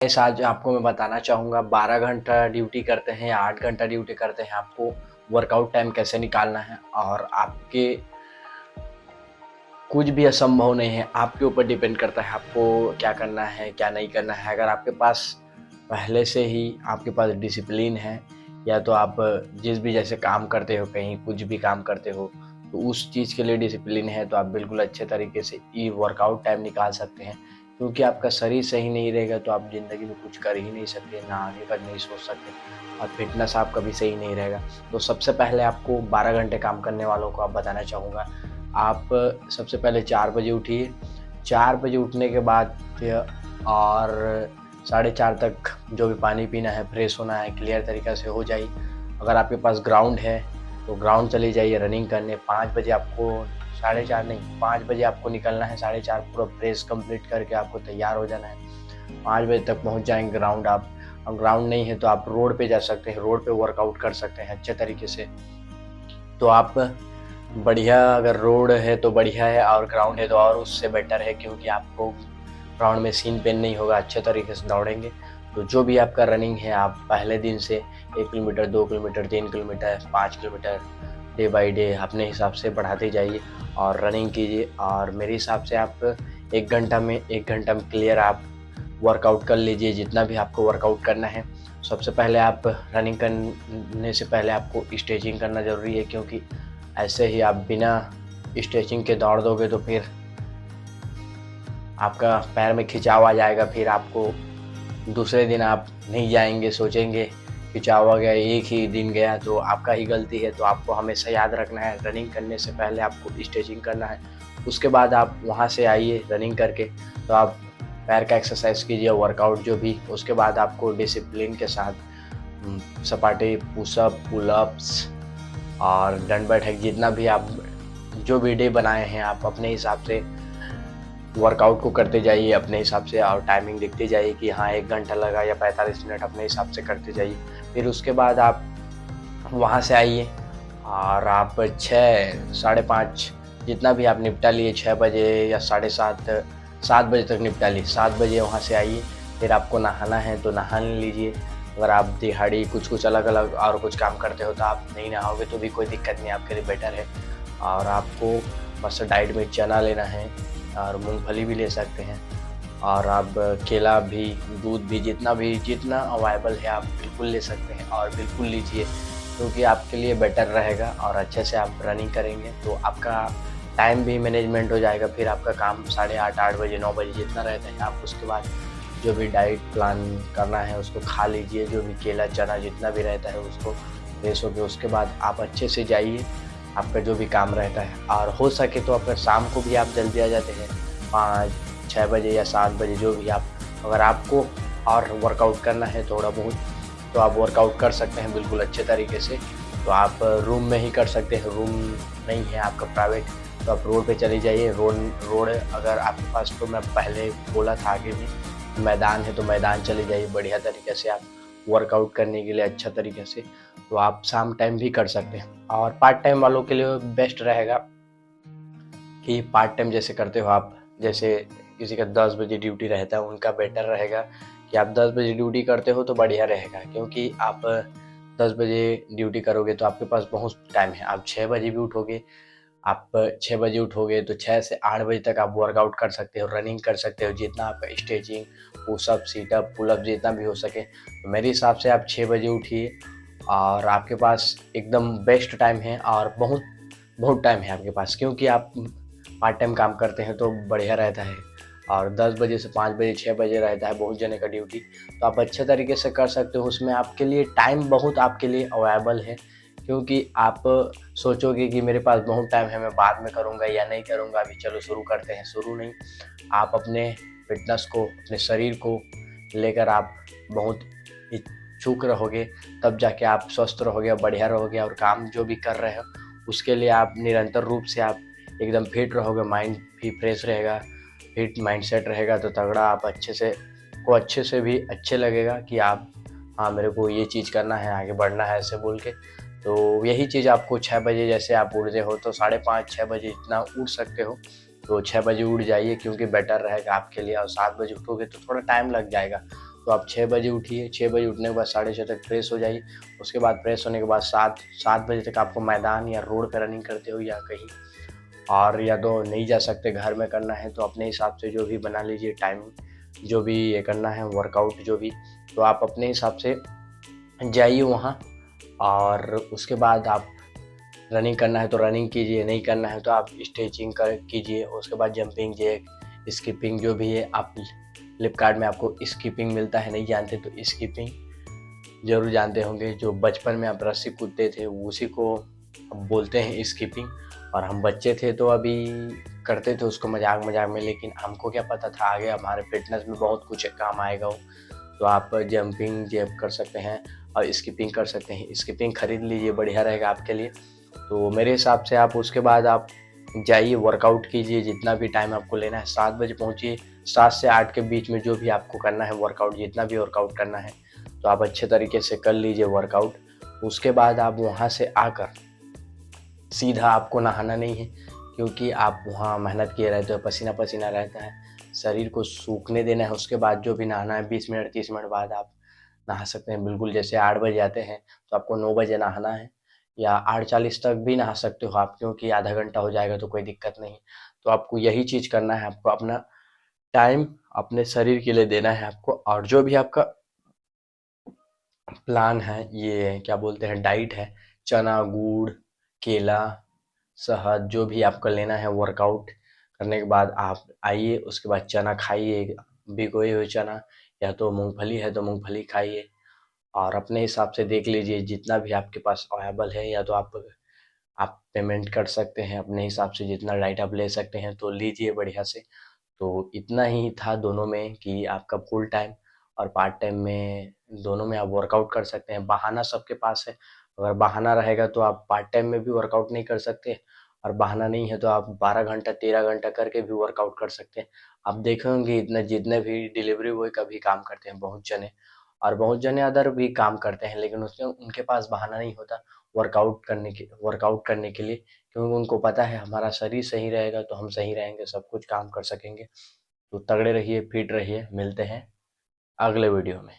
इस आज आपको मैं बताना चाहूँगा 12 घंटा ड्यूटी करते हैं या 8 घंटा ड्यूटी करते हैं, आपको वर्कआउट टाइम कैसे निकालना है और आपके कुछ भी असंभव नहीं है, आपके ऊपर डिपेंड करता है आपको क्या करना है, क्या नहीं करना है। अगर आपके पास पहले से ही आपके पास डिसिप्लिन है या तो आप जिस भी जैसे काम करते हो, कहीं कुछ भी काम करते हो, तो उस चीज़ के लिए डिसिप्लिन है तो आप बिल्कुल अच्छे तरीके से ये वर्कआउट टाइम निकाल सकते हैं। क्योंकि आपका शरीर सही नहीं रहेगा तो आप ज़िंदगी में कुछ कर ही नहीं सकते, ना आगे का नहीं सोच सकते और फिटनेस आपका भी सही नहीं रहेगा। तो सबसे पहले आपको 12 घंटे काम करने वालों को आप बताना चाहूँगा, आप सबसे पहले 4 बजे उठिए। 4 बजे उठने के बाद और साढ़े 4 तक जो भी पानी पीना है, फ्रेश होना है, क्लियर तरीक़े से हो जाइए। अगर आपके पास ग्राउंड है, तो ग्राउंड चले जाइए रनिंग करने। 5 बजे आपको साढ़े 4 नहीं, 5 बजे आपको निकलना है, साढ़े 4 पूरा फ्रेश कंप्लीट करके आपको तैयार हो जाना है। 5 बजे तक पहुँच जाएँगे ग्राउंड आप। अब ग्राउंड नहीं है तो आप रोड पे जा सकते हैं, रोड पे वर्कआउट कर सकते हैं अच्छे तरीके से। तो आप बढ़िया अगर रोड है तो बढ़िया है और ग्राउंड है तो और उससे बेटर है, क्योंकि आपको ग्राउंड में सीन पेन नहीं होगा, अच्छे तरीके से दौड़ेंगे। तो जो भी आपका रनिंग है आप पहले दिन से 1 kilometre, 2 kilometre, 3 kilometre, 5 kilometre day by day अपने हिसाब से बढ़ाते जाइए और रनिंग कीजिए। और मेरे हिसाब से आप 1 घंटा में क्लियर आप वर्कआउट कर लीजिए, जितना भी आपको वर्कआउट करना है। सबसे पहले आप रनिंग करने से पहले आपको स्ट्रेचिंग करना ज़रूरी है, क्योंकि ऐसे ही आप बिना स्ट्रेचिंग के दौड़ दोगे तो फिर आपका पैर में खिंचाव आ जाएगा, फिर आपको दूसरे दिन आप नहीं जाएँगे, सोचेंगे खिंचाव आ गया, एक ही दिन गया तो आपका ही गलती है। तो आपको हमेशा याद रखना है रनिंग करने से पहले आपको स्ट्रेचिंग करना है। उसके बाद आप वहाँ से आइए रनिंग करके, तो आप पैर का एक्सरसाइज़ कीजिए, वर्कआउट जो भी, उसके बाद आपको डिसिप्लिन के साथ सपाटे, पुशअप, पुलअप्स और दंड बैठक जितना भी आप जो भी डे बनाए हैं आप अपने हिसाब से वर्कआउट को करते जाइए अपने हिसाब से और टाइमिंग देखते जाइए कि हाँ 1 घंटा लगा या 45 मिनट अपने हिसाब से करते जाइए। फिर उसके बाद आप वहाँ से आइए और आप 6 साढ़े 5 जितना भी आप निपटा लिए 6 बजे या साढ़े 7 7 बजे तक निपटा लिए। 7 बजे वहाँ से आइए, फिर आपको नहाना है तो नहा लीजिए। अगर आप दिहाड़ी कुछ अलग-अलग और कुछ काम करते हो तो आप नहीं नहाओगे तो भी कोई दिक्कत नहीं, आपके लिए बेटर है। और आपको बस डाइट में चना लेना है और मूँगफली भी ले सकते हैं और आप केला भी, दूध भी, जितना अवेलेबल है आप बिल्कुल ले सकते हैं और बिल्कुल लीजिए, क्योंकि आपके लिए बेटर रहेगा और अच्छे से आप रनिंग करेंगे तो आपका टाइम भी मैनेजमेंट हो जाएगा। फिर आपका काम साढ़े 8 बजे 9 बजे जितना रहता है आप उसके बाद जो भी डाइट प्लान करना है उसको खा लीजिए, जो भी केला, चना जितना भी रहता है उसको फ्रेश होके उसके बाद आप अच्छे से जाइए, आपका जो भी काम रहता है। और हो सके तो अगर शाम को भी आप जल्दी आ जाते हैं 5-6 बजे या 7 बजे जो भी आप, अगर आपको और वर्कआउट करना है थोड़ा बहुत तो आप वर्कआउट कर सकते हैं बिल्कुल अच्छे तरीके से। तो आप रूम में ही कर सकते हैं, रूम नहीं है आपका प्राइवेट तो आप रोड पे चले जाइए। रोड अगर आपके पास, तो मैं पहले बोला था आगे भी, मैदान है तो मैदान चले जाइए बढ़िया तरीके से आप वर्कआउट करने के लिए अच्छा तरीके से। तो आप शाम टाइम भी कर सकते हैं और पार्ट टाइम वालों के लिए बेस्ट रहेगा कि पार्ट टाइम जैसे करते हो आप, जैसे किसी का 10 बजे ड्यूटी रहता है, उनका बेटर रहेगा कि आप 10 बजे ड्यूटी करते हो तो बढ़िया रहेगा, क्योंकि आप 10 बजे ड्यूटी करोगे तो आपके पास बहुत टाइम है। आप 6 बजे भी उठोगे, आप 6 बजे उठोगे तो 6 से 8 बजे तक आप वर्कआउट कर सकते हो, रनिंग कर सकते हो, जितना आप स्ट्रेचिंग, पुशअप, सीटअप, पुलअप जितना भी हो सके। तो मेरे हिसाब से आप 6 बजे उठिए और आपके पास एकदम बेस्ट टाइम है और बहुत टाइम है आपके पास, क्योंकि आप पार्ट टाइम काम करते हैं तो बढ़िया रहता है। और 10 बजे से 5 बजे 6 बजे रहता है बहुत जने का ड्यूटी, तो आप अच्छे तरीके से कर सकते हो। उसमें आपके लिए टाइम बहुत आपके लिए अवेलेबल है, क्योंकि आप सोचोगे कि मेरे पास बहुत टाइम है, मैं बाद में करूँगा या नहीं करूँगा, अभी चलो शुरू करते हैं। शुरू नहीं, आप अपने फ़िटनेस को, अपने शरीर को लेकर आप बहुत इच्छुक रहोगे, तब जाके आप स्वस्थ रहोगे, बढ़िया रहोगे और काम जो भी कर रहे हो उसके लिए आप निरंतर रूप से आप एकदम फिट रहोगे, माइंड भी फ्रेश रहेगा, फिट माइंडसेट रहेगा तो तगड़ा आप अच्छे से भी अच्छे लगेगा कि आप, हाँ मेरे को ये चीज़ करना है, आगे बढ़ना है ऐसे बोल के। तो यही चीज़ आपको 6 बजे जैसे आप उठते हो तो साढ़े 5-6 बजे इतना उठ सकते हो, तो 6 बजे उठ जाइए क्योंकि बेटर रहेगा आपके लिए। और 7 बजे उठोगे तो थोड़ा टाइम लग जाएगा, तो आप 6 बजे उठिए, 6 बजे उठने के बाद 6:30 तक फ्रेश हो जाइए। उसके बाद फ्रेश होने के बाद 7 बजे तक आपको मैदान या रोड पे रनिंग करते हो या कहीं, और या तो नहीं जा सकते, घर में करना है तो अपने हिसाब से जो भी बना लीजिए टाइमिंग, जो भी ये करना है वर्कआउट जो भी, तो आप अपने हिसाब से जाइए वहाँ। और उसके बाद आप रनिंग करना है तो रनिंग कीजिए, नहीं करना है तो आप स्ट्रेचिंग कर कीजिए। उसके बाद जंपिंग जैक, स्किपिंग जो भी है, आप फ्लिपकार्ट में आपको स्किपिंग मिलता है, नहीं जानते तो स्किपिंग ज़रूर जानते होंगे। जो बचपन में आप रस्सी कूदते थे उसी को अब बोलते हैं स्किपिंग। और हम बच्चे थे तो अभी करते थे उसको मजाक मजाक में, लेकिन हमको क्या पता था आगे हमारे फिटनेस में बहुत कुछ काम आएगा वो। तो आप जंपिंग जैक कर सकते हैं और स्किपिंग कर सकते हैं। स्किपिंग खरीद लीजिए, बढ़िया रहेगा आपके लिए। तो मेरे हिसाब से आप उसके बाद आप जाइए वर्कआउट कीजिए, जितना भी टाइम आपको लेना है। 7 बजे पहुँचिए, 7 से 8 के बीच में जो भी आपको करना है वर्कआउट, जितना भी वर्कआउट करना है तो आप अच्छे तरीके से कर लीजिए वर्कआउट। उसके बाद आप वहाँ से आकर सीधा आपको नहाना नहीं है, क्योंकि आप वहाँ मेहनत किए रहते हो, पसीना पसीना रहता है, शरीर को सूखने देना है। उसके बाद जो भी नहाना है 20 मिनट 30 मिनट बाद आप नहा सकते हैं बिल्कुल। जैसे 8 बजे आते हैं तो आपको 9 बजे नहाना है, या 8:40 तक भी नहा सकते हो आप, क्योंकि आधा घंटा हो जाएगा तो कोई दिक्कत नहीं। तो आपको यही चीज़ करना है, आपको अपना टाइम अपने शरीर के लिए देना है आपको। और जो भी आपका प्लान है, ये क्या बोलते हैं, डाइट है, चना गुड़ केला शहद जो भी आपको लेना है वर्कआउट करने के बाद आप आइए। उसके बाद चना खाइए, भिगोए हुए चना, या तो मूंगफली है तो मूंगफली खाइए। और अपने हिसाब से देख लीजिए जितना भी आपके पास अवेलेबल है, या तो आप पेमेंट कर सकते हैं अपने हिसाब से, जितना डाइट आप ले सकते हैं तो लीजिए बढ़िया से। तो इतना ही था दोनों में कि आपका फुल टाइम और पार्ट टाइम में दोनों में आप वर्कआउट कर सकते हैं। बहाना सबके पास है, अगर बहाना रहेगा तो आप पार्ट टाइम में भी वर्कआउट नहीं कर सकते, और बहाना नहीं है तो आप 12 घंटा 13 घंटा करके भी वर्कआउट कर सकते हैं। आप देखे होंगे इतने जितने भी डिलीवरी बॉय का भी काम करते हैं बहुत जने, और बहुत जने अदर भी काम करते हैं, लेकिन उसमें उनके पास बहाना नहीं होता वर्कआउट करने के लिए, क्योंकि उनको पता है हमारा शरीर सही रहेगा तो हम सही रहेंगे, सब कुछ काम कर सकेंगे। तो तगड़े रहिए, फिट रहिए, मिलते हैं अगले वीडियो में।